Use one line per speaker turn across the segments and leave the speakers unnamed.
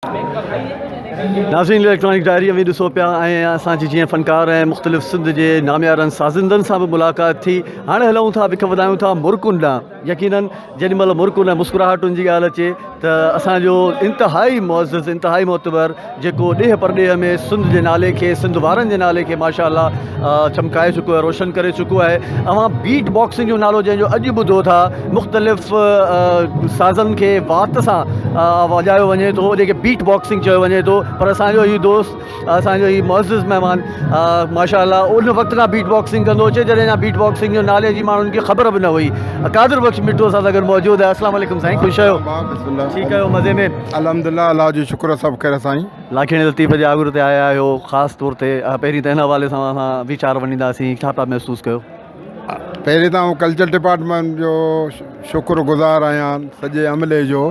नाज़रीन electronic diary में ॾिसो पिया ऐं असांजी जीअं फ़नकार ऐं मुख़्तलिफ़ सिंध जे नामियारनि साज़िंदनि सां बि मुलाक़ात थी। हाणे हलूं था बिख वधायूं था मुर्कुनि ॾांहुं। यकीनन जेॾीमहिल मुर्कुनि ऐं मुस्कुराहटुनि जी ॻाल्हि अचे त असांजो इंतिहाई मुअज़्ज़िज़ इंतिहाई मोतबर जेको ॾेह परॾेह में सिंध जे नाले खे सिंध वारनि जे नाले खे माशाअल्लाह चमकाए चुको आहे, रोशन करे चुको आहे। अवां बीट बॉक्सिंग जो नालो जंहिंजो अॼु ॿुधो था, मुख़्तलिफ़ साज़नि खे वात सां वॼायो वञे थो, जेके बीट बॉक्सिंग चयो वञे थो, पर असांजो हीउ दोस्त असांजो हीउ मुअज़्ज़िज़ महिमान माशाअल्लाह उन वक़्तु खां बीट बॉक्सिंग कंदो अचे जॾहिं अञा बीट बॉक्सिंग जो नाले जी माण्हुनि खे ख़बर बि न हुई। कादिर बख़्श मिठू असां सां गॾु मौजूदु आहे। अस्सलाम वालेकुम साईं, ख़ुशि आहियो? ठीकु आहियो, मज़े में?
अल्हम्दुलिल्लाह, अल्लाह जो शुक्र, सभु ख़ैर साईं।
लाखिणी लतीफ़ जे आगुर ते आया आहियो, ख़ासि तौर ते पहिरीं त हिन हवाले सां असां वीचार वञींदासीं, छा पिया महसूसु कयो?
पहिरीं त कल्चर डिपार्टमेंट जो शुक्रगुज़ार आहियां, सॼे अमले जो,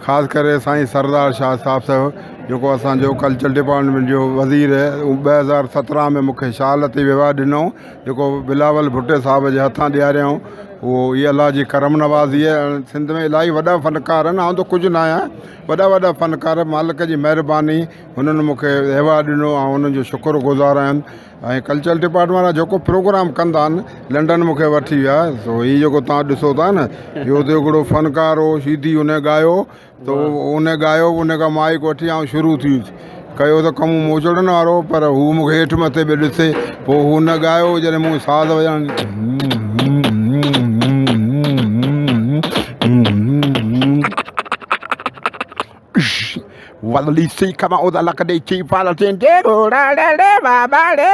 ख़ासि करे साईं सरदार शाह साहब साहिबु जेको असांजो कल्चर डिपार्टमेंट जो वज़ीर 2017 में मूंखे शाल ते विवाह ॾिनो, जेको बिलावल भुट्टे साहिब जे हथां ॾियारियऊं। उहो इहा अलाह जी करम नवाज़ी आहे। सिंध में इलाही वॾा फ़नकार आहिनि, आउं त कुझु न आहियां, वॾा फ़नकार, मालिक जी महिरबानी हुननि मूंखे अहवालु ॾिनो ऐं हुननि जो शुक्रगुज़ार आहिनि। ऐं कल्चर डिपार्टमेंट वारा जेको प्रोग्राम कंदा आहिनि, लंडन मूंखे वठी विया, सो हीउ जेको तव्हां ॾिसो था न, इहो त हिकिड़ो फ़नकार हो, सीधी हुन ॻायो त उन ॻायो, उन खां माइक वठी ऐं शुरू थी कयो त कमु मोचड़नि वारो, पर हू मूंखे हेठि मथे बि ॾिसे, पोइ हू न ॻायो जॾहिं मूं साज़ वॼाइण Walisi kama oda lakade chi pala tende ora le baba le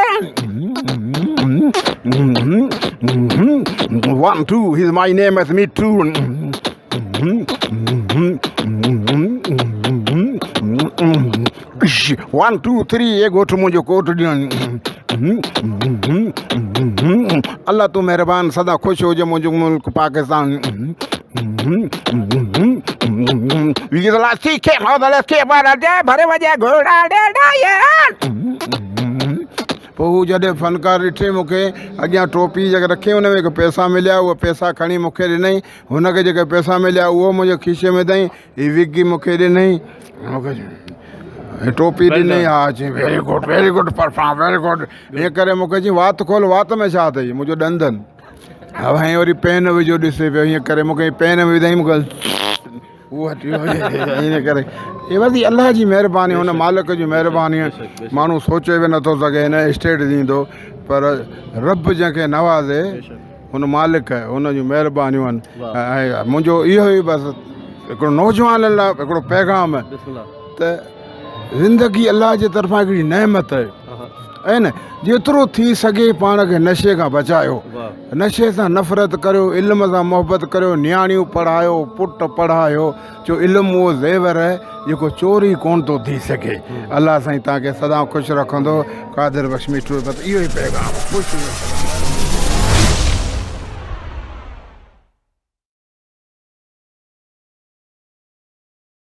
1 2 he's my name as me too 1 2 3 ye go to मुझे कोट अल्लाह तू मेहरबान सदा खुश हो जे मुझे मुल्क पाकिस्तान भरे वजे घोड़ा पोइ हू जॾहिं फ़नकार ॾिठे मूंखे अॻियां टोपी जेके रखी हुन में पैसा मिलिया, उहे पैसा खणी मूंखे ॾिनई, हुनखे जेके पैसा मिलिया उहो मुंहिंजे खीसे में अथई, हीअ विगी मूंखे ॾिनई, मूंखे टोपी ॾिनई। हा चई very good perform, very good. हीअं करे मूंखे चई वात खोल, वात में छा अथई? मुंहिंजो ॾंदनि। हा भाई वरी पेन विझो, ॾिसे पियो, हीअं करे मूंखे पेन विधई, मूंखे उहो इन करे इहे वधी अलाह जी महिरबानी, हुन मालिक जी महिरबानी। माण्हू सोचे बि नथो सघे हिन स्टेट ॾींदो, पर रब जंहिंखे नवाज़े हुन मालिक आहे, हुन जूं महिरबानियूं आहिनि। ऐं मुंहिंजो इहो ई बसि हिकिड़ो नौजवान लाइ हिकिड़ो पैगाम आहे त ज़िंदगी अलाह जे तरफ़ां हिकिड़ी नेमत आहे न, जेतिरो थी सघे पाण खे नशे खां बचायो, नशे सां नफ़रत करियो, इल्म सां मोहबत करियो, नियाणियूं पढ़ायो, पुट पढ़ायो, जो इल्मु उहो ज़ेवर आहे जेको चोरी कोन थो थी सघे। अलाह साईं तव्हांखे सदा ख़ुशि रखंदो। कादिर बख़्श मिठू, इहो ई पैगाम। ख़ुशि